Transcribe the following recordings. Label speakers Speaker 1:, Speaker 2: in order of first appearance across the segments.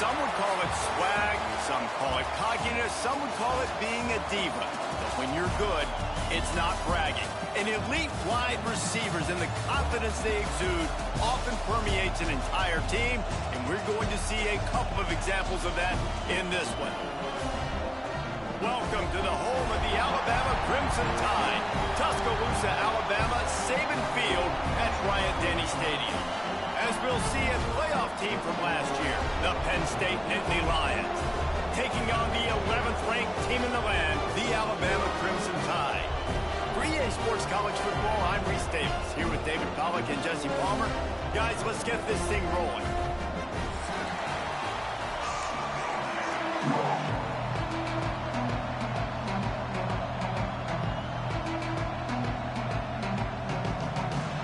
Speaker 1: Some would call it swag, some call it cockiness, some would call it being a diva. But when you're good, it's not bragging. An elite wide receivers and the confidence they exude often permeates an entire team, and we're going to see a couple of examples of that in this one. Welcome to the home of the Alabama Crimson Tide, Tuscaloosa, Alabama, Saban Field at Bryant-Denny Stadium. As we'll see a playoff team from last year, the Penn State Nittany Lions, taking on the 11th-ranked team in the land, the Alabama Crimson Tide. For EA Sports College Football, I'm Reese Davis, here with David Pollack and Jesse Palmer. Guys, let's get this thing rolling.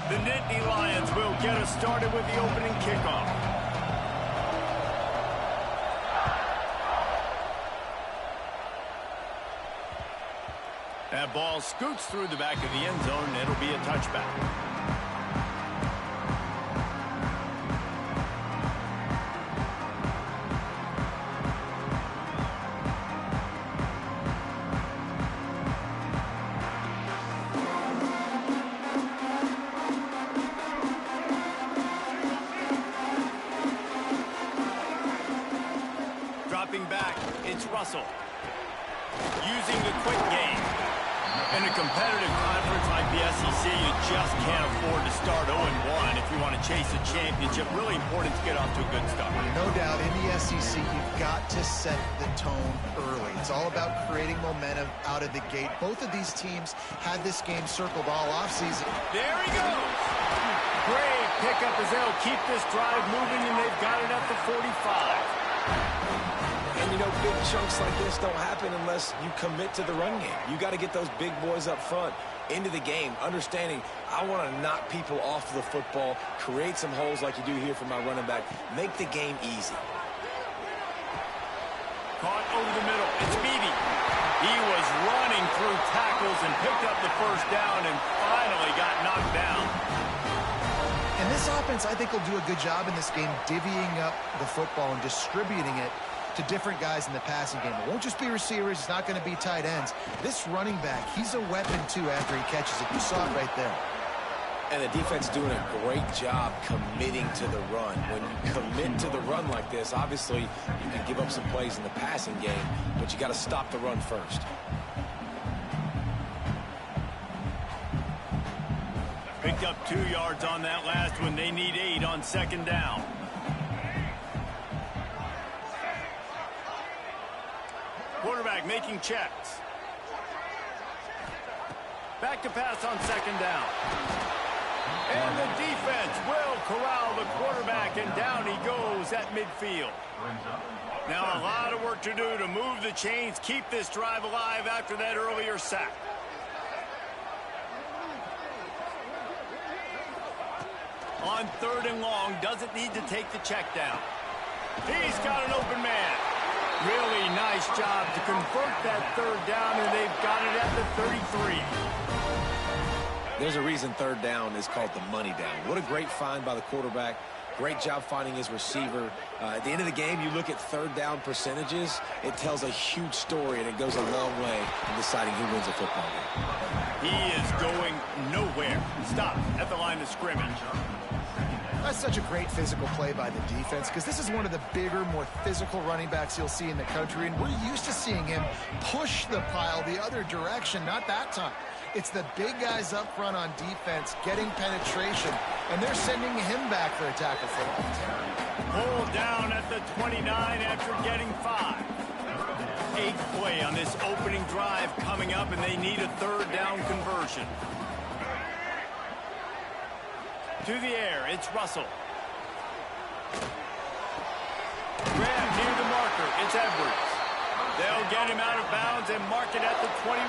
Speaker 1: The Nittany Lions will get us started with the opening kickoff. That ball scoots through the back of the end zone, and it'll be a touchback. Dropping back, it's Russell. Using the quick game. In a competitive conference like the SEC, you just can't afford to start 0-1 if you want to chase a championship. Really important to get off to a good start.
Speaker 2: No doubt, in the SEC, you've got to set the tone early. It's all about creating momentum out of the gate. Both of these teams had this game circled all offseason.
Speaker 1: There he goes! Great pickup as they'll keep this drive moving, and they've got it at the 45.
Speaker 3: And, you know, big chunks like this don't happen unless you commit to the run game. You got to get those big boys up front into the game, understanding I want to knock people off the football, create some holes like you do here for my running back, make the game easy.
Speaker 1: Caught over the middle. It's Beebe. He was running through tackles and picked up the first down and finally got knocked down.
Speaker 2: And this offense, I think, will do a good job in this game divvying up the football and distributing it to different guys in the passing game. It won't just be receivers. It's not going to be tight ends. This running back, he's a weapon, too, after he catches it. You saw it right there.
Speaker 3: And the defense doing a great job committing to the run. When you commit to the run like this, obviously, you can give up some plays in the passing game, but you got to stop the run first.
Speaker 1: Picked up 2 yards on that last one. They need 8 on second down. Quarterback making checks. Back to pass on second down. And the defense will corral the quarterback, and down he goes at midfield. Now a lot of work to do to move the chains, keep this drive alive after that earlier sack. On 3rd and long, doesn't need to take the check down. He's got an open man. Really nice job to convert that 3rd down, and they've got it at the 33.
Speaker 3: There's a reason 3rd down is called the money down. What a great find by the quarterback. Great job finding his receiver. At the end of the game, you look at 3rd down percentages. It tells a huge story, and it goes a long way in deciding who wins a football game.
Speaker 1: He is going nowhere. Stop at the line of scrimmage.
Speaker 2: That's such a great physical play by the defense, because this is one of the bigger, more physical running backs you'll see in the country, and we're used to seeing him push the pile the other direction. Not that time. It's the big guys up front on defense getting penetration, and they're sending him back for a tackle for loss.
Speaker 1: Pulled down at the 29 after getting 5. 8th play on this opening drive coming up, and they need a 3rd down conversion. To the air, it's Russell. Grab near the marker, it's Edwards. They'll get him out of bounds and mark it at the 21.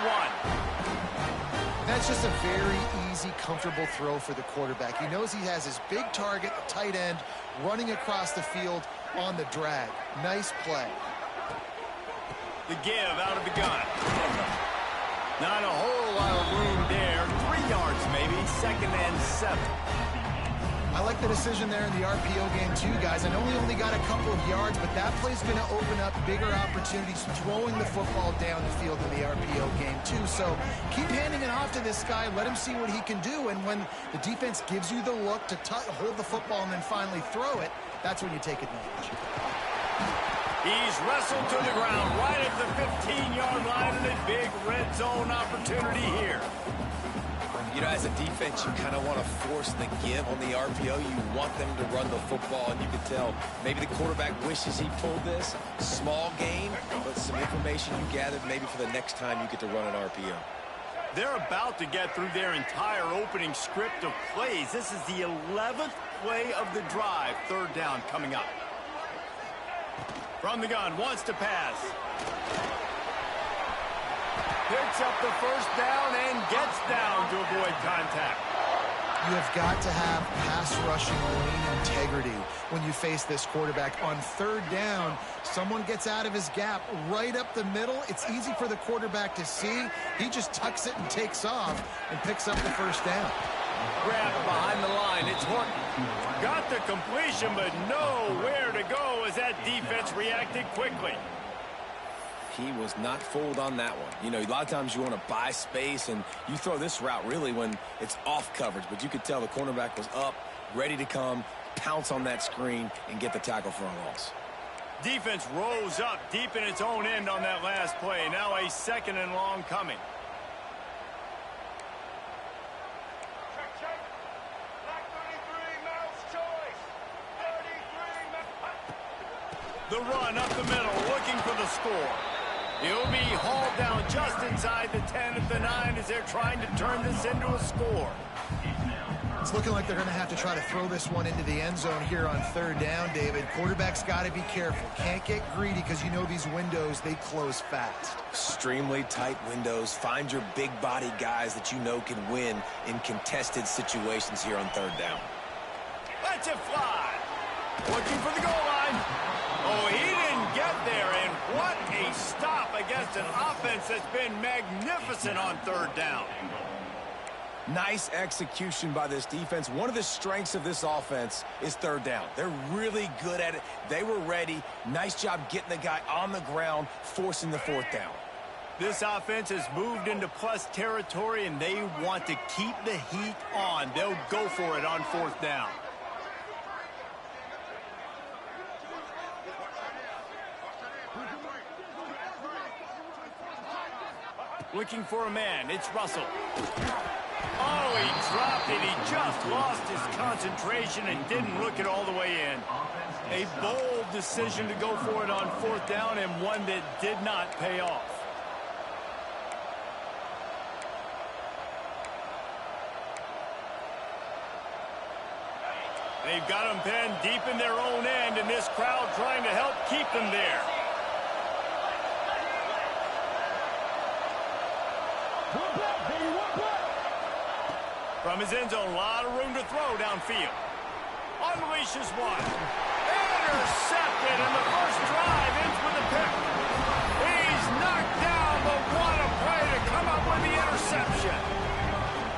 Speaker 2: That's just a very easy, comfortable throw for the quarterback. He knows he has his big target, the tight end, running across the field on the drag. Nice play.
Speaker 1: The give out of the gun. Not a whole lot of room there. 3 yards maybe, 2nd and 7.
Speaker 2: I like the decision there in the RPO game too, guys. I know he only got a couple of yards, but that play's going to open up bigger opportunities throwing the football down the field in the RPO game too. So keep handing it off to this guy. Let him see what he can do. And when the defense gives you the look to hold the football and then finally throw it, that's when you take advantage.
Speaker 1: He's wrestled to the ground right at the 15-yard line, and a big red zone opportunity here.
Speaker 3: You know, as a defense, you kind of want to force the give on the RPO. You want them to run the football, and you can tell maybe the quarterback wishes he pulled this. Small gain, but some information you gathered maybe for the next time you get to run an RPO.
Speaker 1: They're about to get through their entire opening script of plays. This is the 11th play of the drive. Third down coming up. From the gun, wants to pass. Picks up the first down and gets down to avoid contact.
Speaker 2: You have got to have pass rushing lane integrity when you face this quarterback. On third down, someone gets out of his gap right up the middle. It's easy for the quarterback to see. He just tucks it and takes off and picks up the first down.
Speaker 1: Grab behind the line. It's Horton. Got the completion, but nowhere to go as that defense reacted quickly.
Speaker 3: He was not fooled on that one. You know, a lot of times you want to buy space, and you throw this route really when it's off coverage. But you could tell the cornerback was up, ready to come, pounce on that screen, and get the tackle for a loss.
Speaker 1: Defense rose up deep in its own end on that last play. Now a second and long coming. The run up the middle, looking for the score. He'll be hauled down just inside the 10 at the 9 as they're trying to turn this into a score.
Speaker 2: It's looking like they're going to have to try to throw this one into the end zone here on third down, David. Quarterback's got to be careful. Can't get greedy because you know these windows, they close fast.
Speaker 3: Extremely tight windows. Find your big body guys that you know can win in contested situations here on third down.
Speaker 1: Let's it fly. Looking for the goal line. Oh, he didn't get there, and what a stop against an offense that's been magnificent on third down.
Speaker 3: Nice execution by this defense. One of the strengths of this offense is third down. They're really good at it. They were ready. Nice job getting the guy on the ground, forcing the fourth down.
Speaker 1: This offense has moved into plus territory, and they want to keep the heat on. They'll go for it on fourth down. Looking for a man. It's Russell. Oh, he dropped it. He just lost his concentration and didn't look it all the way in. A bold decision to go for it on fourth down, and one that did not pay off. They've got them pinned deep in their own end, and this crowd trying to help keep them there. From his end zone, a lot of room to throw downfield. Unleashes one. Intercepted, and the first drive ends with a pick. He's knocked down, but what a play to come up with the interception.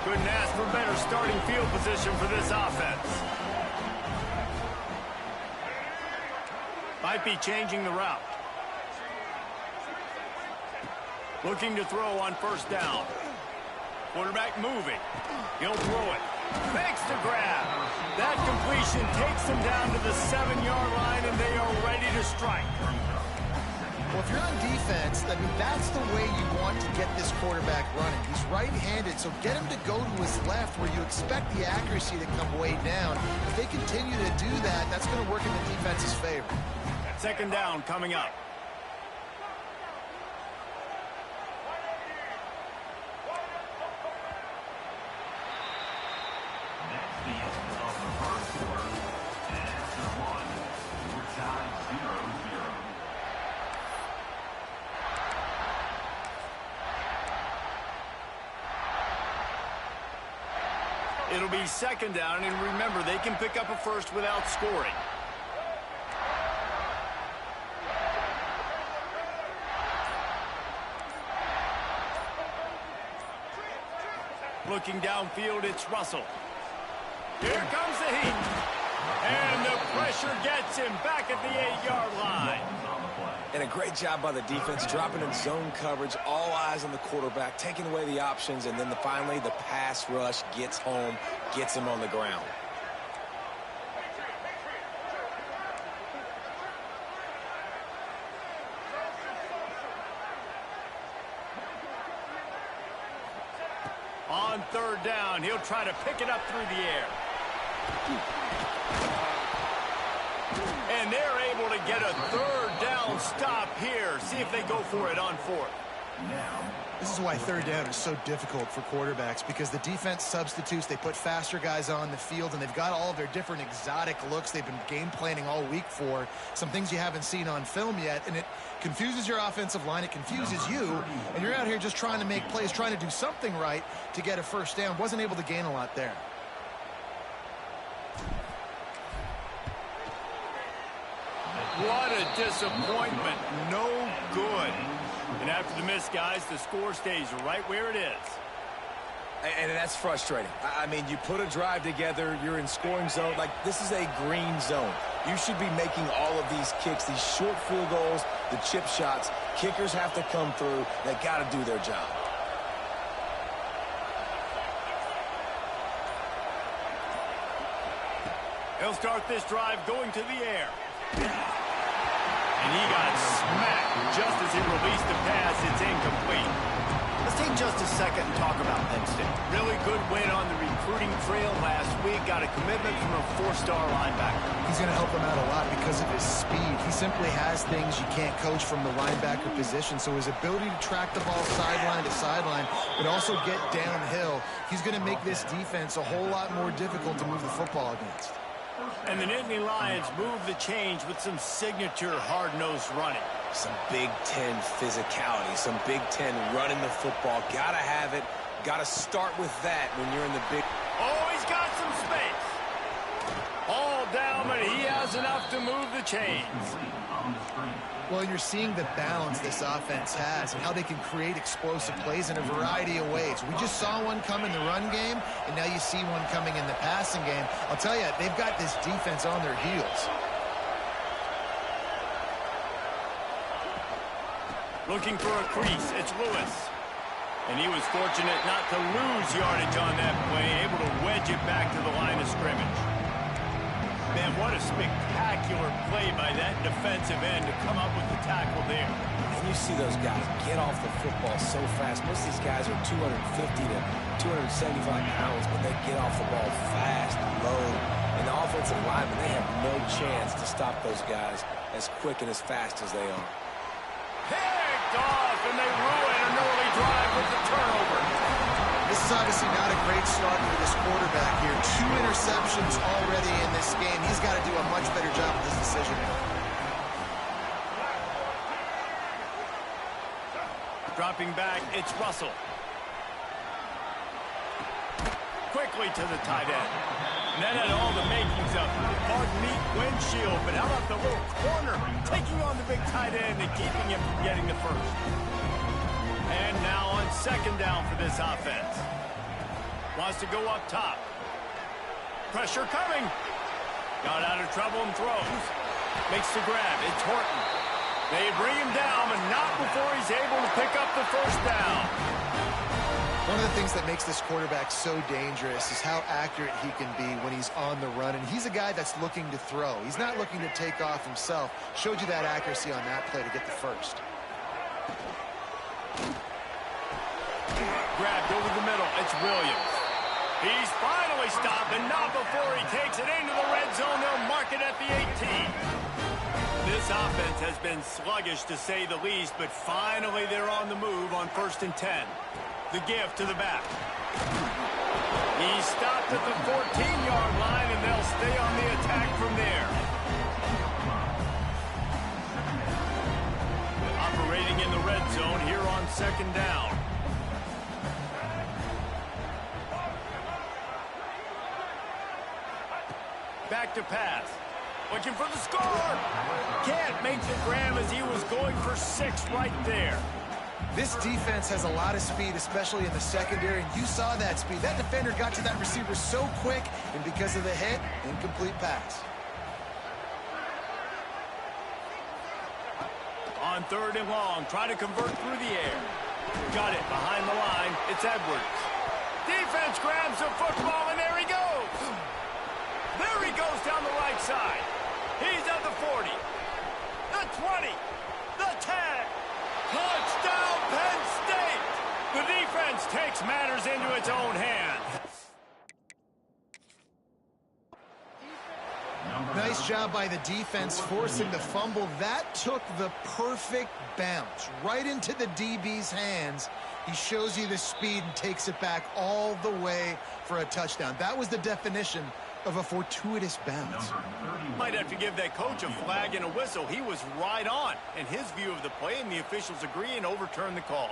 Speaker 1: Couldn't ask for better starting field position for this offense. Might be changing the route. Looking to throw on first down. Quarterback moving. He'll throw it. Makes the grab. That completion takes them down to the 7-yard line, and they are ready to strike.
Speaker 2: Well, if you're on defense, I mean, that's the way you want to get this quarterback running. He's right-handed, so get him to go to his left where you expect the accuracy to come way down. If they continue to do that, that's going to work in the defense's favor.
Speaker 1: Second down coming up. It'll be second down, and remember, they can pick up a first without scoring. Looking downfield, it's Russell. Here comes the heat. And the pressure gets him back at the 8-yard line.
Speaker 3: And a great job by the defense, dropping in zone coverage, all eyes on the quarterback, taking away the options, and then finally the pass rush gets home, gets him on the ground.
Speaker 1: On third down, he'll try to pick it up through the air. And they're able to get a third down stop here. See if they go for it on fourth.
Speaker 2: This is why third down is so difficult for quarterbacks, because the defense substitutes, they put faster guys on the field, and they've got all of their different exotic looks they've been game planning all week for, some things you haven't seen on film yet, and it confuses your offensive line, it confuses you, and you're out here just trying to make plays, trying to do something right to get a first down. Wasn't able to gain a lot there.
Speaker 1: What a disappointment. No good. And after the miss, guys, the score stays right where it is.
Speaker 3: And that's frustrating. I mean, you put a drive together, you're in scoring zone. Like, this is a green zone. You should be making all of these kicks, these short field goals, the chip shots. Kickers have to come through. They got to do their job.
Speaker 1: He'll start this drive going to the air. And he got smacked just as he released the pass. It's incomplete. Let's take just a second and talk about Penn State. Really good win on the recruiting trail last week. Got a commitment from a 4-star linebacker.
Speaker 2: He's going to help them out a lot because of his speed. He simply has things you can't coach from the linebacker position. So his ability to track the ball sideline to sideline, but also get downhill, he's going to make this defense a whole lot more difficult to move the football against.
Speaker 1: And the Nittany Lions move the change with some signature hard-nosed running.
Speaker 3: Some Big Ten physicality, some Big Ten running the football. Got to have it. Got to start with that when you're in the big...
Speaker 1: Oh, he's got some space. All down, but he has enough to move the chains.
Speaker 2: Well, you're seeing the balance this offense has and how they can create explosive plays in a variety of ways. We just saw one come in the run game, and now you see one coming in the passing game. I'll tell you, they've got this defense on their heels.
Speaker 1: Looking for a crease, it's Lewis. And he was fortunate not to lose yardage on that play, able to wedge it back to the line of scrimmage. Man, what a spectacular play by that defensive end to come up with the tackle there.
Speaker 3: And you see those guys get off the football so fast. Most of these guys are 250 to 275 pounds, but they get off the ball fast, low. And the offensive linemen, they have no chance to stop those guys as quick and as fast as they are.
Speaker 1: Picked off, and they ruin an early drive with the turnover.
Speaker 2: This is obviously not a great start for this quarterback here. 2 interceptions already in this game. He's got to do a much better job with this decision.
Speaker 1: Dropping back, it's Russell. Quickly to the tight end. And that had all the makings of hard meat windshield, but how about the little corner taking on the big tight end and keeping him from getting the first? And now on second down for this offense. Wants to go up top. Pressure coming. Got out of trouble and throws. Makes the grab. It's Horton. They bring him down, but not before he's able to pick up the first down.
Speaker 2: One of the things that makes this quarterback so dangerous is how accurate he can be when he's on the run. And he's a guy that's looking to throw. He's not looking to take off himself. Showed you that accuracy on that play to get the first.
Speaker 1: Grabbed over the middle. It's Williams. He's finally stopped, and not before he takes it into the red zone. They'll mark it at the 18. This offense has been sluggish, to say the least, but finally they're on the move on 1st and 10. The give to the back. He stopped at the 14-yard line, and they'll stay on the attack from there. Operating in the red zone here on second down. Back to pass. Looking for the score. Can't make the grab as he was going for 6 right there.
Speaker 2: This defense has a lot of speed, especially in the secondary, and you saw that speed. That defender got to that receiver so quick, and because of the hit, incomplete pass.
Speaker 1: On 3rd and long, try to convert through the air. Got it behind the line. It's Edwards. Defense grabs the football, and there he goes. There he goes down the right side. He's at the 40, the 20, the 10. Touchdown, Penn State! The defense takes matters into its own hands.
Speaker 2: Nice job by the defense forcing the fumble. That took the perfect bounce right into the DB's hands. He shows you the speed and takes it back all the way for a touchdown. That was the definition of a fortuitous bounce.
Speaker 1: Might have to give that coach a flag and a whistle. He was right on in his view of the play, and the officials agree and overturn the call.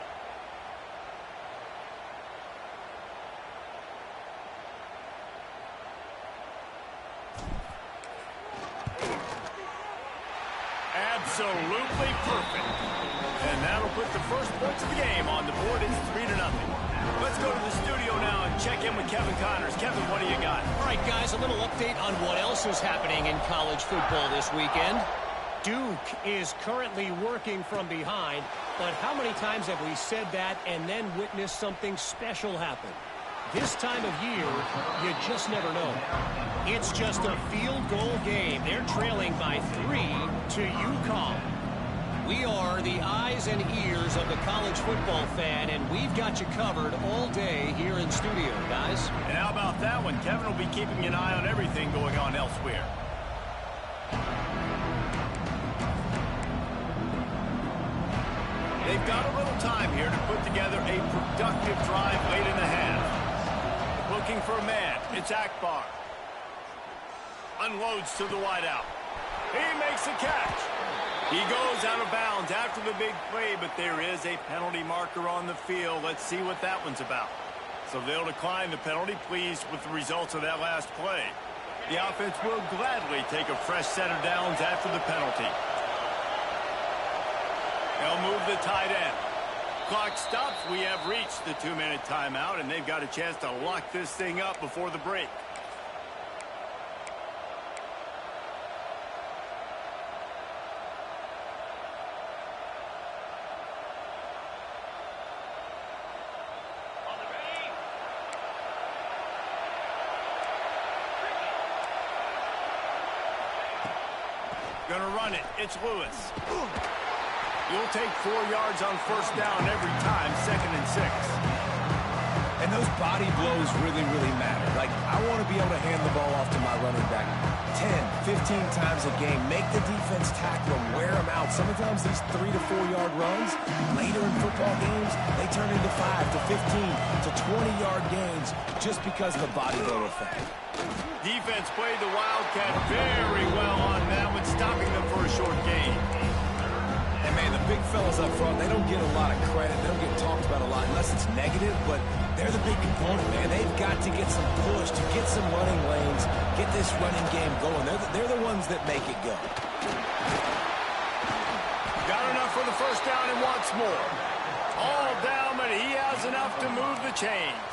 Speaker 1: Absolutely perfect. And that'll put the first points of the game on the board. It's 3-0. Let's go to the studio now and check in with Kevin Connors. Kevin, what do you got?
Speaker 4: All right, guys, a little update on what else is happening in college football this weekend. Duke is currently working from behind, but how many times have we said that and then witnessed something special happen? This time of year, you just never know. It's just a field goal game. They're trailing by 3 to UConn. We are the eyes and ears of the college football fan, and we've got you covered all day here in studio, guys.
Speaker 1: And how about that one? Kevin will be keeping an eye on everything going on elsewhere. They've got a little time here to put together a productive drive late in the half. Looking for a man. It's Akbar. Unloads to the wideout. He makes the catch. He goes out of bounds after the big play, but there is a penalty marker on the field. Let's see what that one's about. So they'll decline the penalty, pleased with the results of that last play. The offense will gladly take a fresh set of downs after the penalty. They'll move the tight end. Clock stops. We have reached the 2-minute timeout, and they've got a chance to lock this thing up before the break. Gonna run it. It's Lewis. You'll take 4 yards on first down every time, 2nd and 6.
Speaker 3: And those body blows really, really matter. Like, I want to be able to hand the ball off to my running back 10, 15 times a game. Make the defense tackle them, wear them out. Sometimes these 3 to 4 yard runs, later in football games, they turn into 5 to 15 to 20-yard gains just because of the body blow effect.
Speaker 1: Defense played the Wildcat very well on that one, stopping them for a short gain.
Speaker 3: And, man, the big fellas up front, they don't get a lot of credit. They don't get talked about a lot unless it's negative, but they're the big component, man. They've got to get some push, to get some running lanes, get this running game going. They're the ones that make it go.
Speaker 1: Got enough for the first down and wants more. All down, but he has enough to move the chains.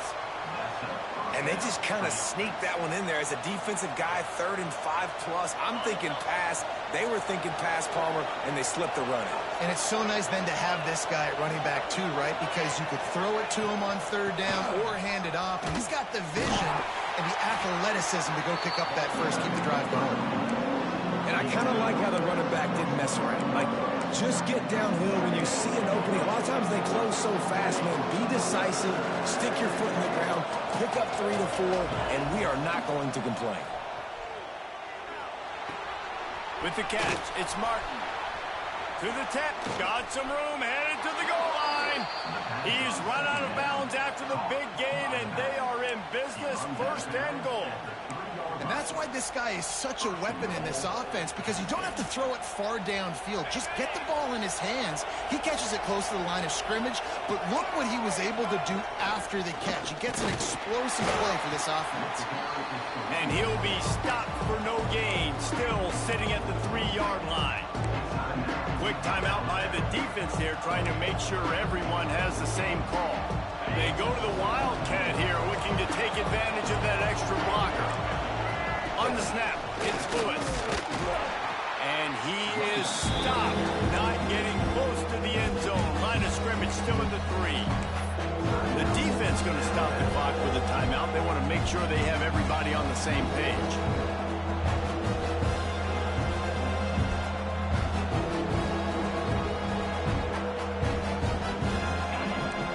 Speaker 3: And they just kind of sneaked that one in there as a defensive guy, 3rd and 5+. I'm thinking pass. They were thinking pass, Palmer, and they slipped the run out.
Speaker 2: And it's so nice then to have this guy at running back too, right? Because you could throw it to him on 3rd down or hand it off. And he's got the vision and the athleticism to go pick up that first, keep the drive going.
Speaker 3: And I kind of like how the running back didn't mess around. Like, just get downhill when you see an opening. A lot of times they close so fast, man. Be decisive, stick your foot in the ground, pick up 3 to 4, and we are not going to complain.
Speaker 1: With the catch, it's Martin. To the 10, got some room, headed to the goal line. He's run out of bounds after the big gain, and they are in business, 1st and goal.
Speaker 2: And that's why this guy is such a weapon in this offense, because you don't have to throw it far downfield. Just get the ball in his hands. He catches it close to the line of scrimmage, but look what he was able to do after the catch. He gets an explosive play for this offense.
Speaker 1: And he'll be stopped for no gain, still sitting at the 3-yard line. Quick timeout by the defense here, trying to make sure everyone has the same call. They go to the Wildcat here, looking to take advantage of that extra blocker. On the snap, it's Lewis. And he is stopped, not getting close to the end zone. Line of scrimmage still in the 3. The defense going to stop the clock with a timeout. They want to make sure they have everybody on the same page.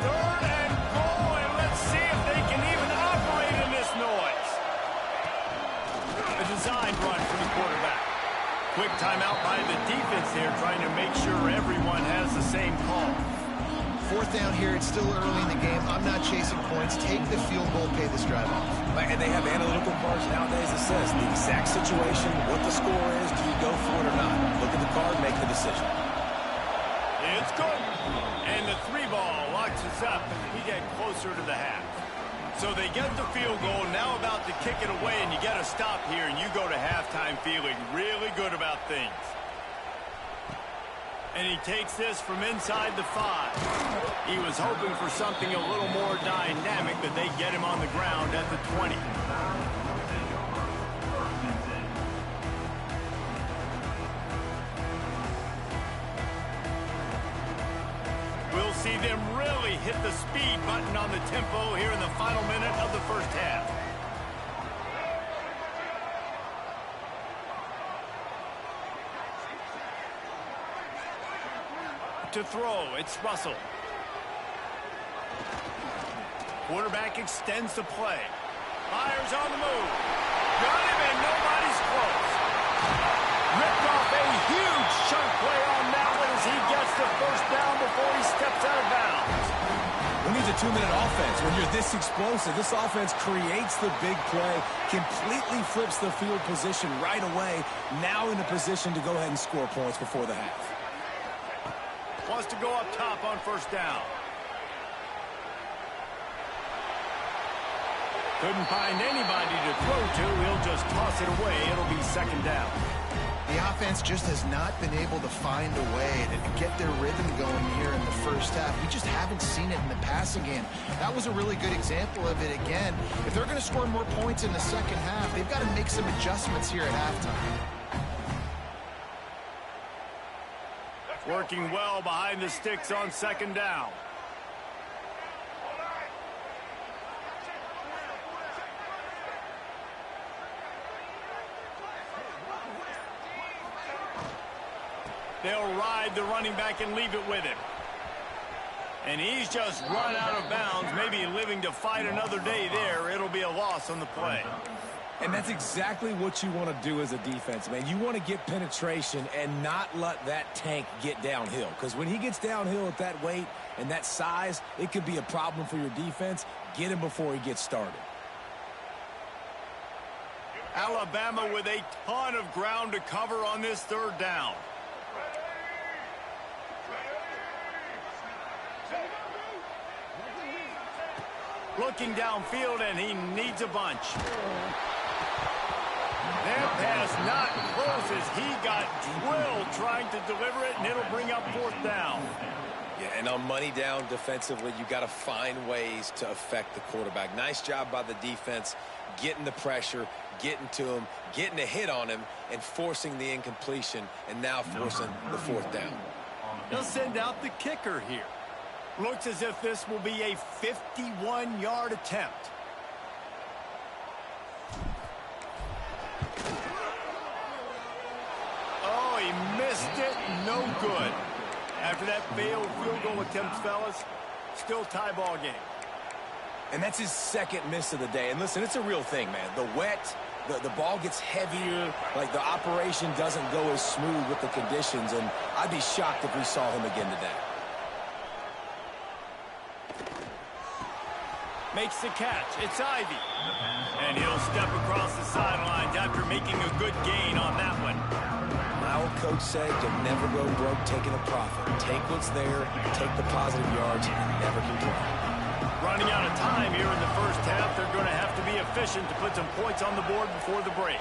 Speaker 1: Third and goal, and let's see if they can even operate in this noise. A design run for the quarterback. Quick timeout by the defense here, trying to make sure everyone has the same call.
Speaker 2: Fourth down here, it's still early in the game. I'm not chasing points. Take the field goal, pay this drive off.
Speaker 3: And they have analytical cards nowadays that says the exact situation, what the score is, do you go for it or not? Look at the card, make the decision.
Speaker 1: It's good. And the 3 ball locks us up as we get closer to the half. So they get the field goal, now about to kick it away, and you get a stop here, and you go to halftime feeling really good about things. And he takes this from inside the 5. He was hoping for something a little more dynamic, but they get him on the ground at the 20. We'll see them really hit the speed button on the tempo here in the final minute of the first half. To throw, it's Russell. Quarterback extends the play. Fires on the move. Got him, and nobody's close. Ripped off a huge chunk play on that one as he gets the first down before he steps out of bounds.
Speaker 3: When it's a 2-minute offense, when you're this explosive, this offense creates the big play, completely flips the field position right away, now in a position to go ahead and score points before the half.
Speaker 1: Wants to go up top on first down. Couldn't find anybody to throw to. He'll just toss it away. It'll be second down.
Speaker 2: The offense just has not been able to find a way to get their rhythm going here in the first half. We just haven't seen it in the passing game. That was a really good example of it again. If they're going to score more points in the second half, they've got to make some adjustments here at halftime.
Speaker 1: Working well behind the sticks on second down. They'll ride the running back and leave it with him. And he's just run out of bounds, maybe living to fight another day there. It'll be a loss on the play.
Speaker 3: And that's exactly what you want to do as a defense, man. You want to get penetration and not let that tank get downhill. Because when he gets downhill at that weight and that size, it could be a problem for your defense. Get him before he gets started.
Speaker 1: Alabama with a ton of ground to cover on this third down. Looking downfield, and he needs a bunch. That pass not close as he got drilled trying to deliver it, and it'll bring up fourth down.
Speaker 3: Yeah, and on money down defensively, you got to find ways to affect the quarterback. Nice job by the defense, getting the pressure, getting to him, getting a hit on him, and forcing the incompletion, and now forcing the fourth down.
Speaker 1: They'll send out the kicker here. Looks as if this will be a 51-yard attempt. Oh, he missed it. No good. After that failed field goal attempt, fellas, still tie ball game.
Speaker 3: And that's his second miss of the day. And listen, it's a real thing, man. The wet, the ball gets heavier. Like, the operation doesn't go as smooth with the conditions. And I'd be shocked if we saw him again today.
Speaker 1: Makes the catch. It's Ivy. And he'll step across the sidelines after making a good gain on that one.
Speaker 3: My old coach said, you'll never go broke taking a profit. Take what's there, take the positive yards, and never complain.
Speaker 1: Running out of time here in the first half. They're going to have to be efficient to put some points on the board before the break.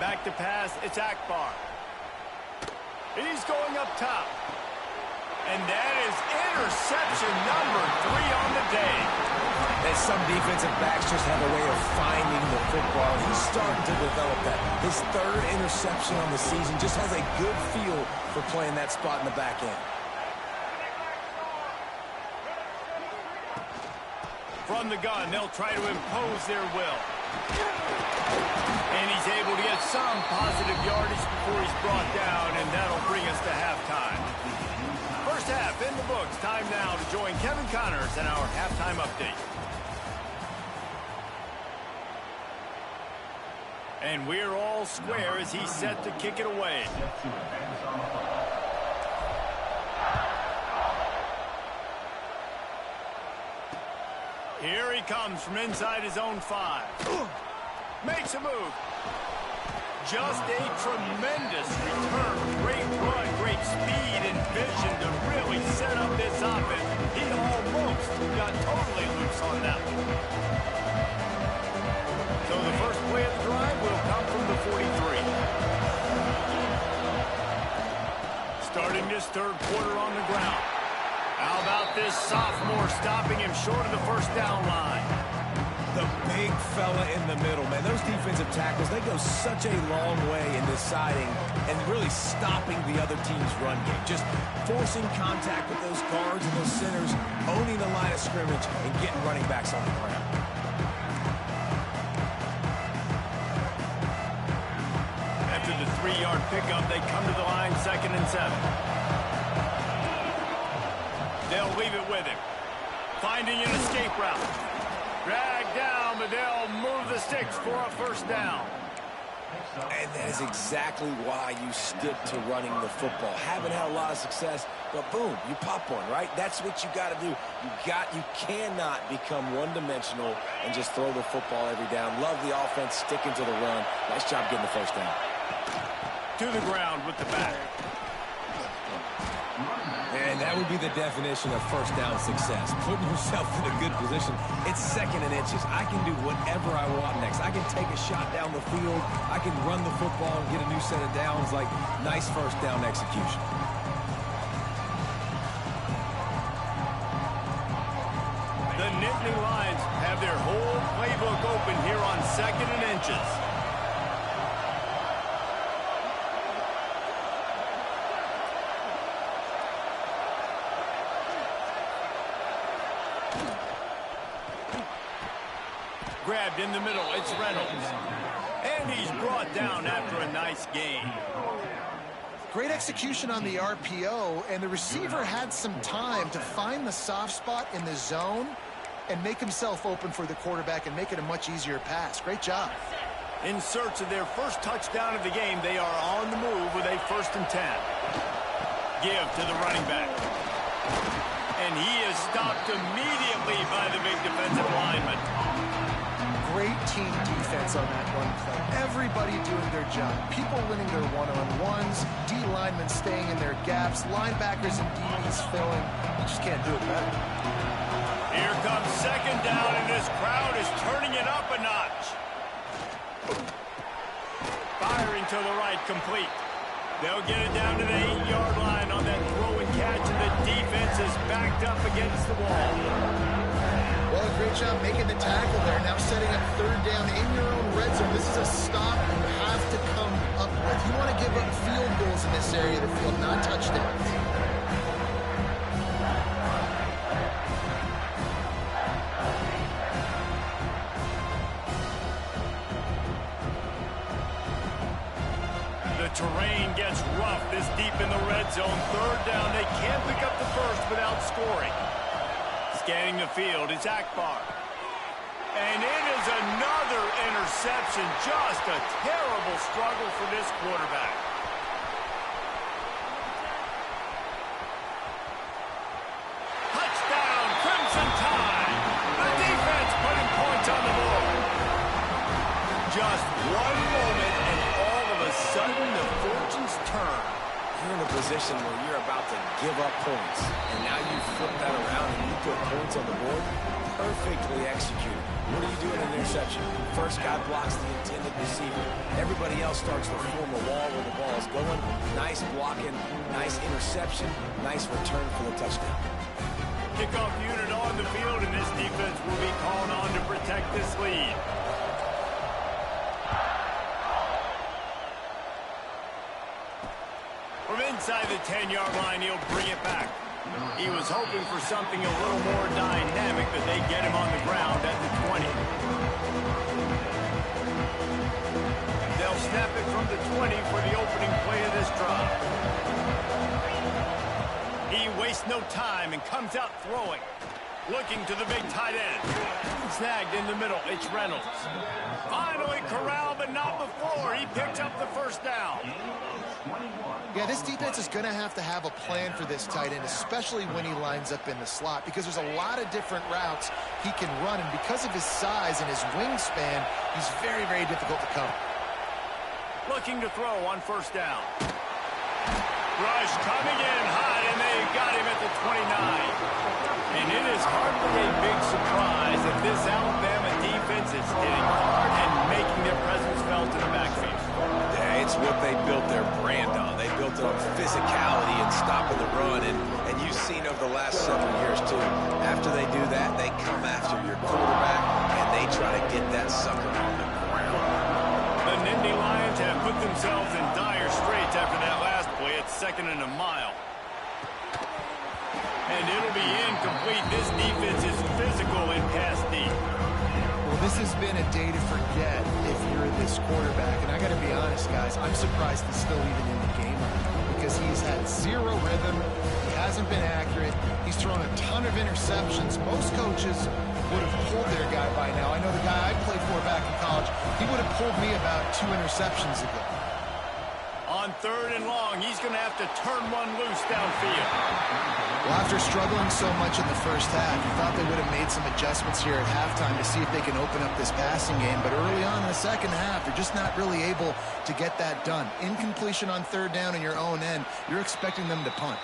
Speaker 1: Back to pass. It's Akbar. He's going up top. And that is interception number 3 on the day.
Speaker 3: And some defensive backs just have a way of finding the football. He's starting to develop that. His 3rd interception on the season, just has a good feel for playing that spot in the back end.
Speaker 1: From the gun, they'll try to impose their will. And he's able to get some positive yardage before he's brought down, and that'll bring us to halftime. First half in the books. Time now to join Kevin Connors in our halftime update. And we're all square as he's set to kick it away. Here he comes from inside his own 5. Makes a move. Just a tremendous return. Great run, great speed and vision to really set up this offense. He almost got totally loose on that one. So the first play of the drive will come from the 43. Starting this 3rd quarter on the ground. How about this sophomore stopping him short of the first down line?
Speaker 3: The big fella in the middle, man. Those defensive tackles, they go such a long way in deciding and really stopping the other team's run game. Just forcing contact with those guards and those centers, owning the line of scrimmage, and getting running backs on the ground.
Speaker 1: After the 3-yard pickup, they come to the line 2nd and 7. They'll leave it with him. Finding an escape route. Dragged down, but they'll move the sticks for a first down.
Speaker 3: And that is exactly why you stick to running the football. Haven't had a lot of success, but boom, you pop one, right? That's what you got to do. You cannot become one-dimensional and just throw the football every down. Love the offense, sticking to the run. Nice job getting the first down.
Speaker 1: To the ground with the back.
Speaker 3: And that would be the definition of first down success. Putting yourself in a good position. It's 2nd and inches. I can do whatever I want next. I can take a shot down the field. I can run the football and get a new set of downs. Like, nice first down execution.
Speaker 1: The Nittany Lions have their whole playbook open here on 2nd and inches. Grabbed in the middle, it's Reynolds. And he's brought down after a nice gain.
Speaker 2: Great execution on the RPO, and the receiver had some time to find the soft spot in the zone and make himself open for the quarterback and make it a much easier pass. Great job.
Speaker 1: In search of their first touchdown of the game, they are on the move with a 1st and 10. Give to the running back. And he is stopped immediately by the big defensive lineman.
Speaker 2: Great team defense on that run play. Everybody doing their job. People winning their one-on-ones, D linemen staying in their gaps, linebackers and DBs filling. You just can't do it better.
Speaker 1: Here comes 2nd down, and this crowd is turning it up a notch. Firing to the right, complete. They'll get it down to the 8-yard line on that throw and catch, and the defense is backed up against the wall.
Speaker 2: Well, great job making the tackle there. Now setting up 3rd down in your own red zone. This is a stop you have to come up with. You want to give up field goals in this area of the field, not touchdowns.
Speaker 1: The terrain gets rough this deep in the red zone. 3rd down, they can't pick up the first without scoring. Scanning the field, it's Akbar. And it is another interception. Just a terrible struggle for this quarterback. Touchdown, Crimson Tide. The defense putting points on the board. Just one moment, and all of a sudden, the fortunes turn.
Speaker 3: You're in a position where you're about to give up points, and now you flip that around and you put points on the board. Perfectly executed. What do you do in an interception? First guy blocks the intended receiver. Everybody else starts to form a wall where the ball is going. Nice blocking, nice interception, nice return for the touchdown.
Speaker 1: Kickoff unit on the field, and this defense will be called on to protect this lead. From inside the 10-yard line, he'll bring it back. He was hoping for something a little more dynamic, but they get him on the ground at the 20. They'll snap it from the 20 for the opening play of this drive. He wastes no time and comes out throwing. Looking to the big tight end. Snagged in the middle. It's Reynolds. Finally corralled, but not before. He picks up the first down.
Speaker 2: Yeah, this defense is going to have a plan for this tight end, especially when he lines up in the slot, because there's a lot of different routes he can run, and because of his size and his wingspan, he's very, very difficult to cover.
Speaker 1: Looking to throw on first down. Rush coming in high, and they got him at the 29. And it is hardly a big surprise that this Alabama defense is hitting hard and making their presence felt in the backfield.
Speaker 3: Yeah, it's what they built their brand on. They built it on physicality and stopping the run, and you've seen over the last several years, too. After they do that, they come after your quarterback, and they try to get that sucker on the ground.
Speaker 1: The Nittany Lions have put themselves in dire straits after that last play. It's 2nd and a mile. And it'll be incomplete. This defense is physical in pass deep.
Speaker 2: Well, this has been a day to forget if you're this quarterback. And I got to be honest, guys, I'm surprised he's still even in the game because he's had zero rhythm. He hasn't been accurate. He's thrown a ton of interceptions. Most coaches would have pulled their guy by now. I know the guy I played for back in college, he would have pulled me about 2 interceptions ago.
Speaker 1: On 3rd and long, he's going to have to turn one loose downfield.
Speaker 2: Well, after struggling so much in the first half, you thought they would have made some adjustments here at halftime to see if they can open up this passing game. But early on in the second half, they're just not really able to get that done. Incompletion on 3rd down in your own end, you're expecting them to punt.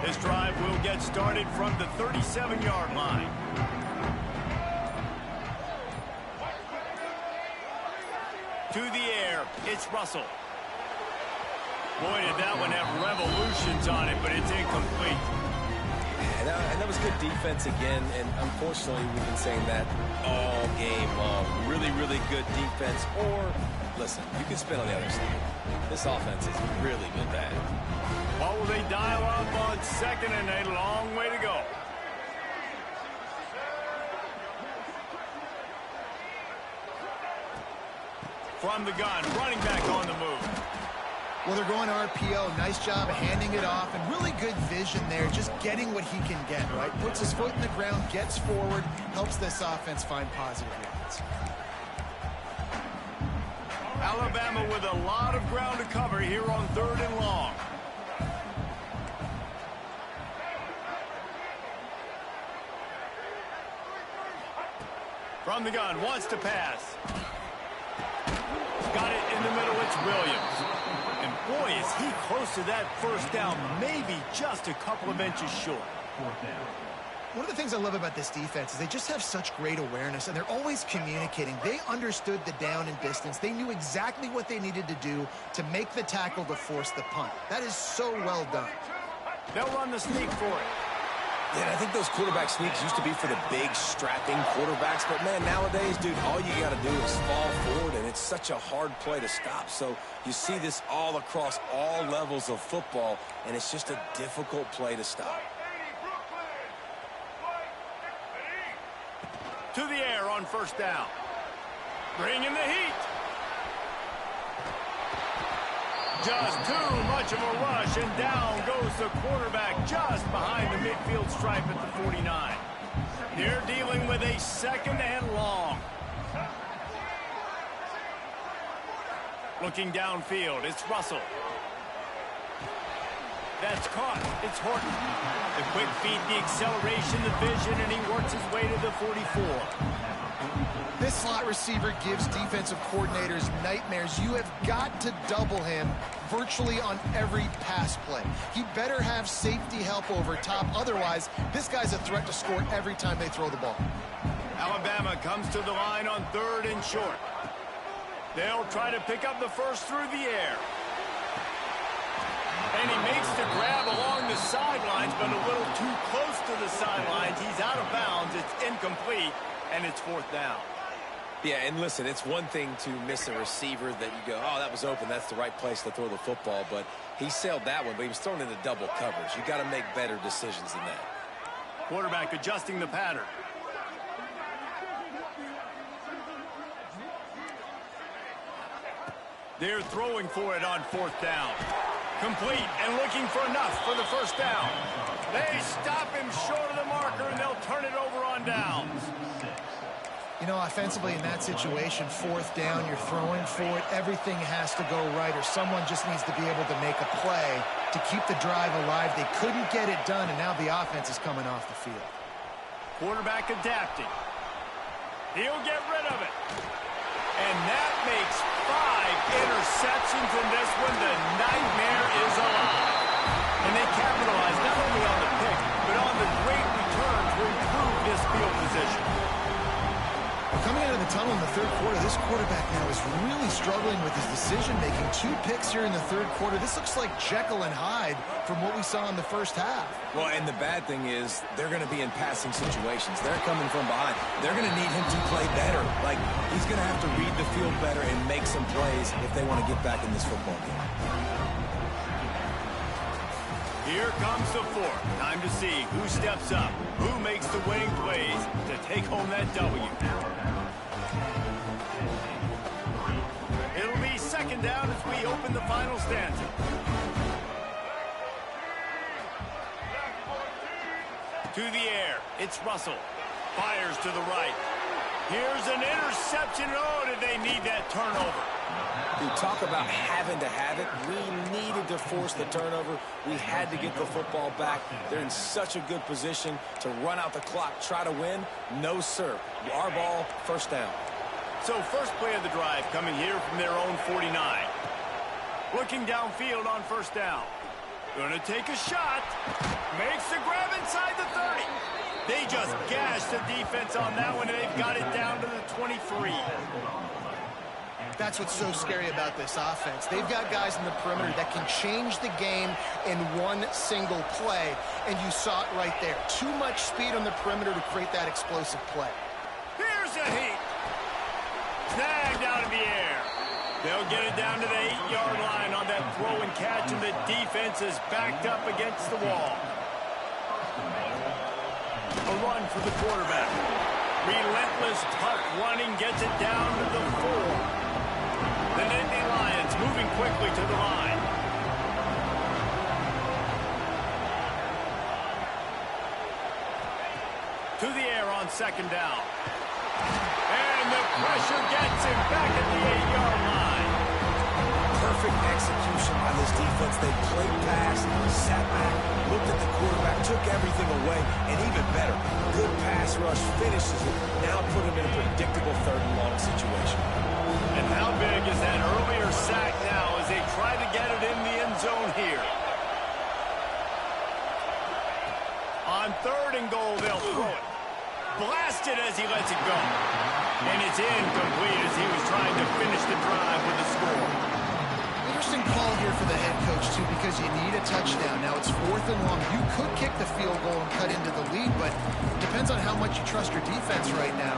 Speaker 1: This drive will get started from the 37-yard line. To the air, it's Russell. Boy, did that one have revolutions on it, but it's incomplete.
Speaker 3: And that was good defense again, and unfortunately we've been saying that all game long. Really, really good defense, or, listen, you can spin on the other side. This offense has really been bad.
Speaker 1: What will they dial up on 2nd and a long way to go? From the gun, running back on the move.
Speaker 2: Well, they're going RPO. Nice job handing it off, and really good vision there, just getting what he can get, right? Puts his foot in the ground, gets forward, helps this offense find positive yards.
Speaker 1: Alabama with a lot of ground to cover here on 3rd and long. From the gun, wants to pass. Got it in the middle, it's Williams. And boy, is he close to that first down, maybe just a couple of inches short.
Speaker 2: One of the things I love about this defense is they just have such great awareness, and they're always communicating. They understood the down and distance. They knew exactly what they needed to do to make the tackle to force the punt. That is so well done.
Speaker 1: They'll run the sneak for it.
Speaker 3: Yeah, I think those quarterback sneaks used to be for the big, strapping quarterbacks. But, man, nowadays, dude, all you got to do is fall forward, and it's such a hard play to stop. So you see this all across all levels of football, and it's just a difficult play to stop.
Speaker 1: To the air on first down. Bringing the heat. Just too much of a rush, and down goes the quarterback just behind the midfield stripe at the 49. They're dealing with a 2nd and long. Looking downfield, it's Russell. That's caught. It's Horton. The quick feed, the acceleration, the vision, and he works his way to the 44.
Speaker 2: This slot receiver gives defensive coordinators nightmares. You have got to double him virtually on every pass play. He better have safety help over top. Otherwise, this guy's a threat to score every time they throw the ball.
Speaker 1: Alabama comes to the line on 3rd and short. They'll try to pick up the first through the air. And he makes the grab along the sidelines, but a little too close to the sidelines. He's out of bounds. It's incomplete, and it's 4th down.
Speaker 3: Yeah, and listen, it's one thing to miss a receiver that you go, oh, that was open, that's the right place to throw the football, but he sailed that one, but he was thrown into double coverage. You got to make better decisions than that.
Speaker 1: Quarterback adjusting the pattern. They're throwing for it on 4th down. Complete and looking for enough for the first down. They stop him short of the marker, and they'll turn it over on downs.
Speaker 2: You know, offensively in that situation, 4th down, you're throwing for it. Everything has to go right, or someone just needs to be able to make a play to keep the drive alive. They couldn't get it done, and now the offense is coming off the field.
Speaker 1: Quarterback adapting. He'll get rid of it. And that makes 5 interceptions in this one. The nightmare is alive. And they capitalize not only on the pick, but on the great return to improve this field position.
Speaker 2: Coming out of the tunnel in the 3rd quarter, this quarterback now is really struggling with his decision-making. 2 picks here in the 3rd quarter. This looks like Jekyll and Hyde from what we saw in the first half.
Speaker 3: Well, and the bad thing is they're going to be in passing situations. They're coming from behind. They're going to need him to play better. Like, he's going to have to read the field better and make some plays if they want to get back in this football game.
Speaker 1: Here comes the 4th. Time to see who steps up, who makes the winning plays to take home that W. It'll be 2nd down as we open the final stanza. To the air, it's Russell. Fires to the right. Here's an interception. Oh, did they need that turnover?
Speaker 3: You talk about having to have it. We needed to force the turnover. We had to get the football back. They're in such a good position to run out the clock, try to win. No, sir. Our ball, 1st down.
Speaker 1: So first play of the drive coming here from their own 49. Looking downfield on 1st down. Gonna take a shot. Makes the grab inside the 30. They just gashed the defense on that one, and they've got it down to the 23.
Speaker 2: That's what's so scary about this offense. They've got guys in the perimeter that can change the game in one single play, and you saw it right there. Too much speed on the perimeter to create that explosive play.
Speaker 1: Here's a heat. Snagged out of the air. They'll get it down to the 8-yard line on that throw and catch, and the defense is backed up against the wall. A run for the quarterback. Relentless punt running gets it down to the 4. The Nittany Lions moving quickly to the line. To the air on 2nd down. And the pressure gets him back at the 8-yard line.
Speaker 3: Perfect execution by this defense. They played pass, sat back, looked at the quarterback, took everything away, and even better, good pass rush, finishes it. Now put him in a predictable 3rd and long situation.
Speaker 1: And how big is that earlier sack now as they try to get it in the end zone here? On 3rd and goal, they'll throw it. Blasted as he lets it go. And it's incomplete as he was trying to finish the drive with a score.
Speaker 2: Interesting call here for the head coach, too, because you need a touchdown. Now it's 4th and long. You could kick the field goal and cut into the lead, but it depends on how much you trust your defense right now.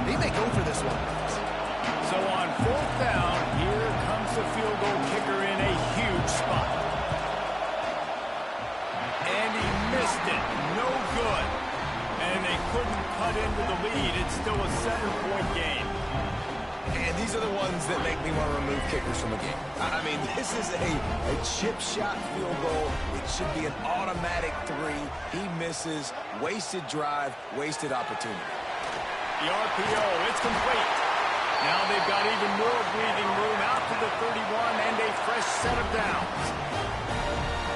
Speaker 2: They may go for this one.
Speaker 1: So on 4th down, here comes the field goal kicker in a huge spot. And he missed it. No good. And they couldn't cut into the lead. It's still a 7-point game.
Speaker 3: And these are the ones that make me want to remove kickers from a game. I mean, this is a chip shot field goal. It should be an automatic 3. He misses. Wasted drive, wasted opportunity.
Speaker 1: The RPO, it's complete. Now they've got even more breathing room out to the 31 and a fresh set of downs.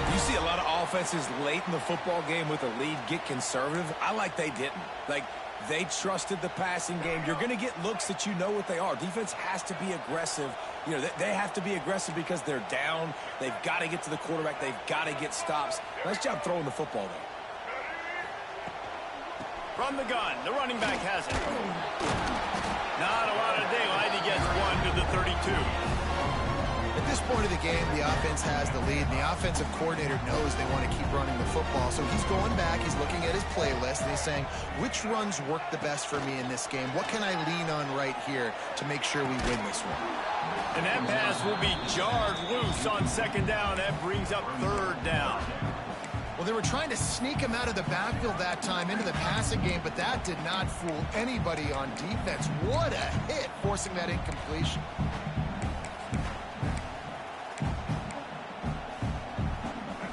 Speaker 3: The You see a lot of offenses late in the football game with a lead get conservative. I like they didn't. Like, they trusted the passing game. You're going to get looks that you know what they are. Defense has to be aggressive. You know, they have to be aggressive because they're down. They've got to get to the quarterback. They've got to get stops. Nice job throwing the football, though.
Speaker 1: From the gun, the running back has it. Not a lot of daylight. He gets one to the 32.
Speaker 2: At this point of the game, the offense has the lead, and the offensive coordinator knows they want to keep running the football. So he's going back, he's looking at his playlist, and he's saying, which runs work the best for me in this game? What can I lean on right here to make sure we win this one?
Speaker 1: And that pass will be jarred loose on second down. That brings up third down.
Speaker 2: Well, they were trying to sneak him out of the backfield that time into the passing game, but that did not fool anybody on defense. What a hit, forcing that incompletion.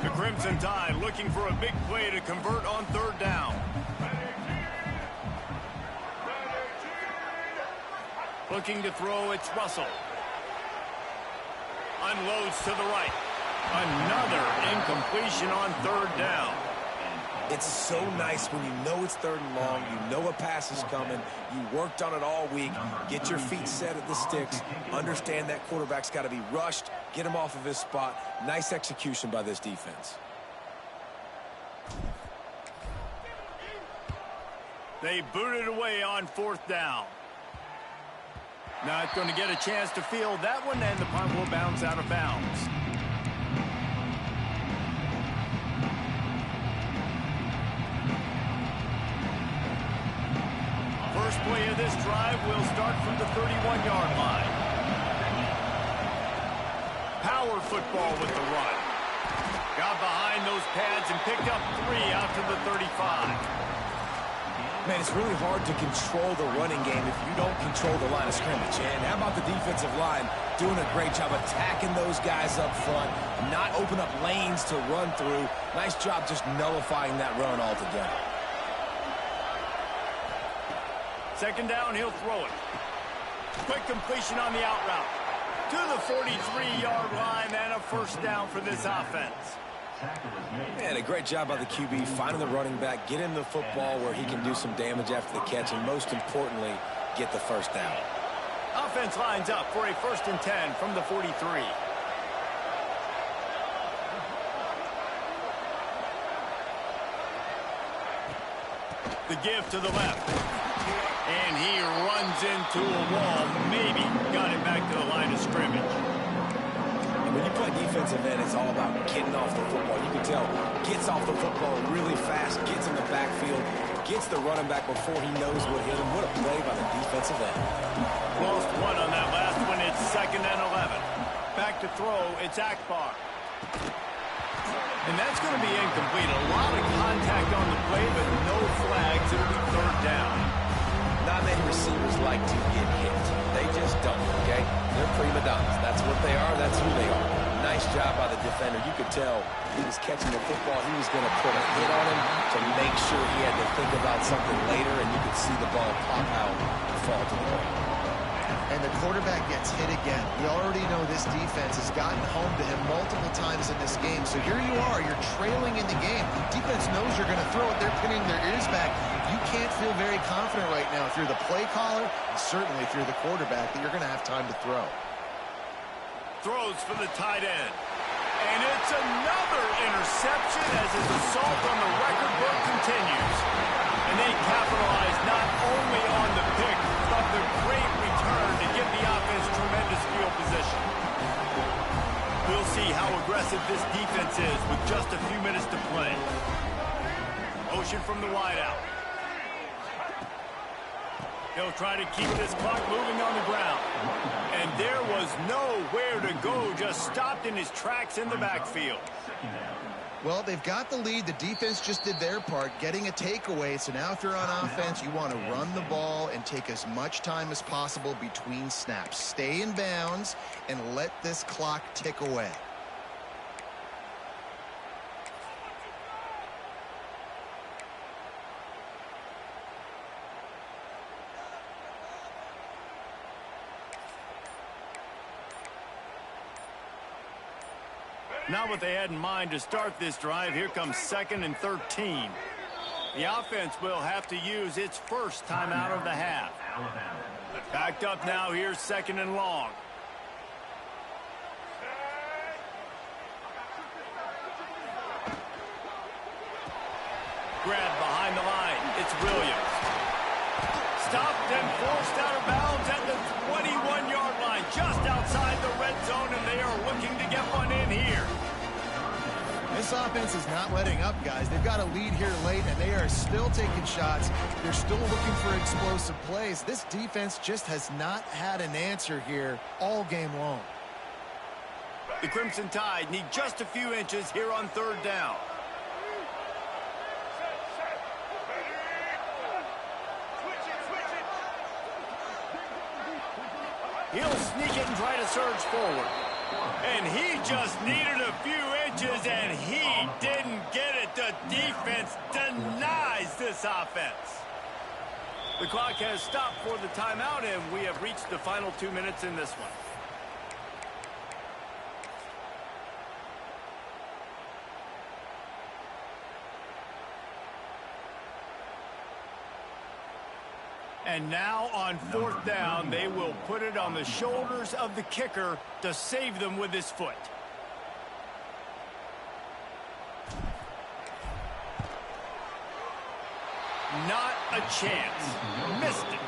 Speaker 1: The Crimson Tide looking for a big play to convert on third down. Looking to throw, it's Russell. Unloads to the right. Another incompletion on third down.
Speaker 3: It's so nice when you know it's third and long, you know a pass is coming, you worked on it all week, get your feet set at the sticks, understand that quarterback's got to be rushed, get him off of his spot. Nice execution by this defense.
Speaker 1: They booted away on fourth down. Not going to get a chance to field that one, and the punt will bounce out of bounds. First play of this drive will start from the 31-yard line. Power football with the run. Got behind those pads and picked up 3 out to the 35.
Speaker 3: Man, it's really hard to control the running game if you don't control the line of scrimmage. And how about the defensive line doing a great job attacking those guys up front, not open up lanes to run through. Nice job just nullifying that run altogether.
Speaker 1: Second down, he'll throw it. Quick completion on the out route. To the 43-yard line, and a first down for this offense.
Speaker 3: And a great job by the QB finding the running back, get him the football where he can do some damage after the catch, and most importantly, get the first down.
Speaker 1: Offense lines up for a 1st and 10 from the 43. The give to the left. And he runs into a wall. Maybe got it back to the line of scrimmage.
Speaker 3: When you play defensive end, it's all about getting off the football. You can tell, gets off the football really fast, gets in the backfield, gets the running back before he knows what hit him. What a play by the defensive end.
Speaker 1: Lost one on that last one. It's 2nd and 11. Back to throw, it's Akbar. And that's going to be incomplete. A lot of contact on the play, but no flags. It'll be third down.
Speaker 3: Not many receivers like to get hit. They just don't, okay? They're prima donnas. That's what they are. That's who they are. Nice job by the defender. You could tell he was catching the football. He was going to put a hit on him to make sure he had to think about something later, and you could see the ball pop out and fall to the ground.
Speaker 2: And the quarterback gets hit again. We already know this defense has gotten home to him multiple times in this game. So here you are. You're trailing in the game. Defense knows you're going to throw it. They're pinning their ears back. You can't feel very confident right now if you're the play caller, and certainly if you're the quarterback, that you're going to have time to throw.
Speaker 1: Throws for the tight end. And it's another interception as his assault on the record book continues. And they capitalize not only on the pick, but the great return to give the offense tremendous field position. We'll see how aggressive this defense is with just a few minutes to play. Motion from the wideout. He'll try to keep this clock moving on the ground. And there was nowhere to go, just stopped in his tracks in the backfield.
Speaker 2: Well, they've got the lead. The defense just did their part, getting a takeaway. So now if you're on offense, you want to run the ball and take as much time as possible between snaps. Stay in bounds and let this clock tick away.
Speaker 1: Not what they had in mind to start this drive. Here comes 2nd and 13. The offense will have to use its first timeout of the half. Backed up now. Here's 2nd and long. Grab behind the line. It's Williams. Stopped and forced out of bounds at the 21-yard line, just outside the red zone, and they are looking to get one in here.
Speaker 2: This offense is not letting up, guys. They've got a lead here late, and they are still taking shots. They're still looking for explosive plays. This defense just has not had an answer here all game long.
Speaker 1: The Crimson Tide need just a few inches here on 3rd down. He'll sneak it and try to surge forward. And he just needed a few inches, and he didn't get it. The defense denies this offense. The clock has stopped for the timeout, and we have reached the final 2 minutes in this one. And now on 4th down, they will put it on the shoulders of the kicker to save them with his foot. Not a chance. Missed it.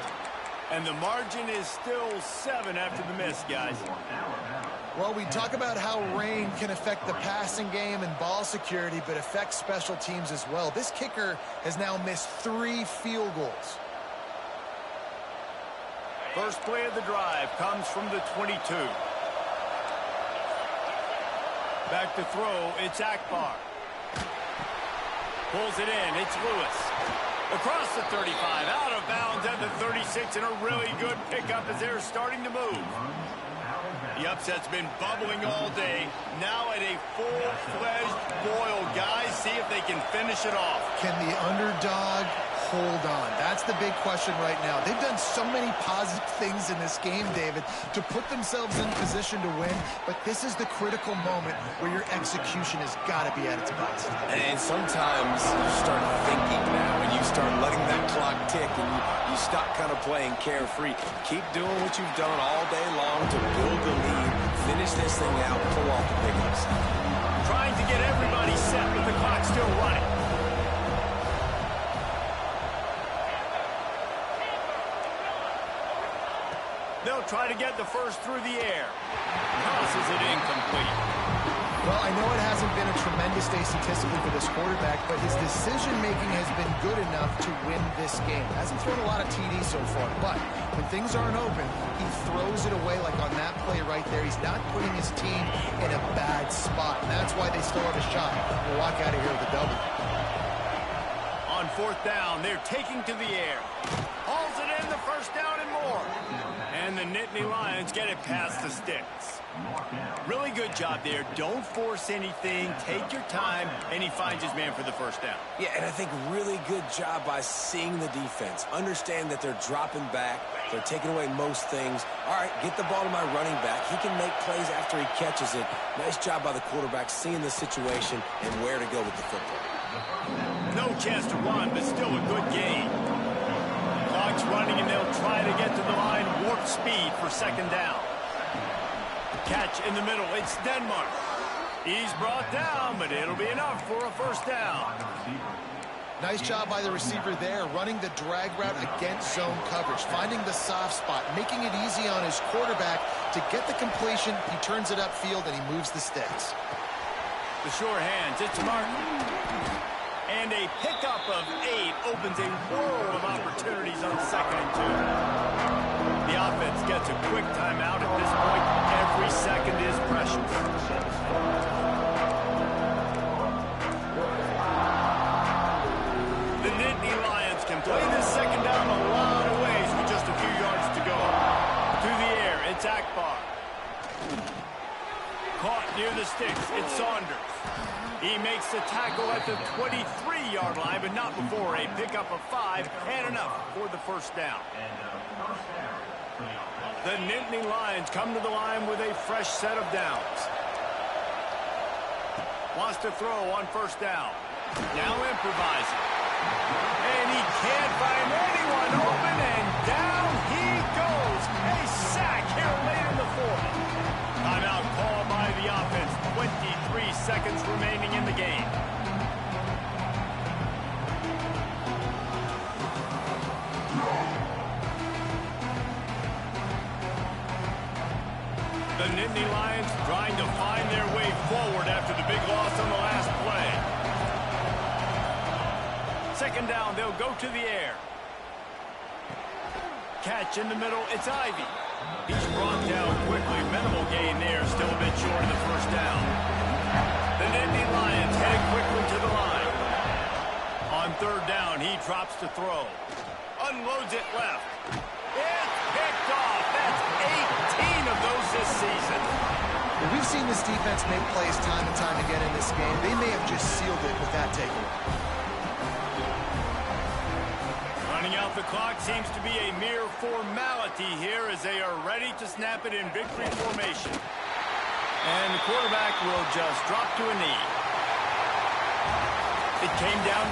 Speaker 1: And the margin is still 7 after the miss, guys.
Speaker 2: Well, we talk about how rain can affect the passing game and ball security, but affects special teams as well. This kicker has now missed 3 field goals.
Speaker 1: First play of the drive comes from the 22. Back to throw, it's Akbar. Pulls it in, it's Lewis. Across the 35, out of bounds at the 36, and a really good pickup as they're starting to move. The upset's been bubbling all day. Now at a full-fledged boil, guys. See if they can finish it off.
Speaker 2: Can the underdog hold on? That's the big question right now. They've done so many positive things in this game, David, to put themselves in position to win, but this is the critical moment where your execution has got to be at its best.
Speaker 3: And sometimes you start thinking now, and you start letting that clock tick, and you stop kind of playing carefree. Keep doing what you've done all day long to build the lead, finish this thing out, pull off the big upset.
Speaker 1: Trying to get everybody set with the clock still running. They'll try to get the first through the air. Tosses it incomplete.
Speaker 2: Well, I know it hasn't been a tremendous day statistically for this quarterback, but his decision-making has been good enough to win this game. Hasn't thrown a lot of TDs so far, but when things aren't open, he throws it away like on that play right there. He's not putting his team in a bad spot, and that's why they still have a shot to walk out of here with a W.
Speaker 1: On 4th down, they're taking to the air. Hauls it in, the first down and more. And the Nittany Lions get it past the sticks. Really good job there. Don't force anything. Take your time. And he finds his man for the first down.
Speaker 3: Yeah, and I think really good job by seeing the defense. Understand that they're dropping back. They're taking away most things. All right, get the ball to my running back. He can make plays after he catches it. Nice job by the quarterback seeing the situation and where to go with the football.
Speaker 1: No chance to run, but still a good game. Clock's running, and they'll try to get to the line. Warp speed for 2nd down. Catch in the middle. It's Denmark. He's brought down, but it'll be enough for a first down.
Speaker 2: Nice job by the receiver there, running the drag route against zone coverage, finding the soft spot, making it easy on his quarterback to get the completion. He turns it upfield, and he moves the sticks.
Speaker 1: The sure hands. It's Martin. And a pickup of 8 opens a world of opportunities on 2nd and 2. The offense gets a quick timeout at this point. Every second is precious. The Nittany Lions can play this 2nd down a lot of ways with just a few yards to go. Through the air, it's Akbar. Caught near the sticks, it's Saunders. He makes the tackle at the 23-yard line, but not before a pickup of 5 and enough for the first down. The Nittany Lions come to the line with a fresh set of downs. Wants to throw on first down. Now improvising. And he can't find anyone open, and down he goes. A sack here late in the fourth. Timeout called by the offense. 23 seconds remaining in the game. The Nittany Lions trying to find their way forward after the big loss on the last play. Second down, they'll go to the air. Catch in the middle, it's Ivy. He's brought down quickly. Minimal gain there, still a bit short of the first down. The Nittany Lions heading quickly to the line. On third down, he drops to throw. Unloads it left. It's picked off. That's 18 of those this season.
Speaker 2: Well, we've seen this defense make plays time and time again in this game. They may have just sealed it with that takeaway.
Speaker 1: Running out the clock seems to be a mere formality here as they are ready to snap it in victory formation. And the quarterback will just drop to a knee. It came down to the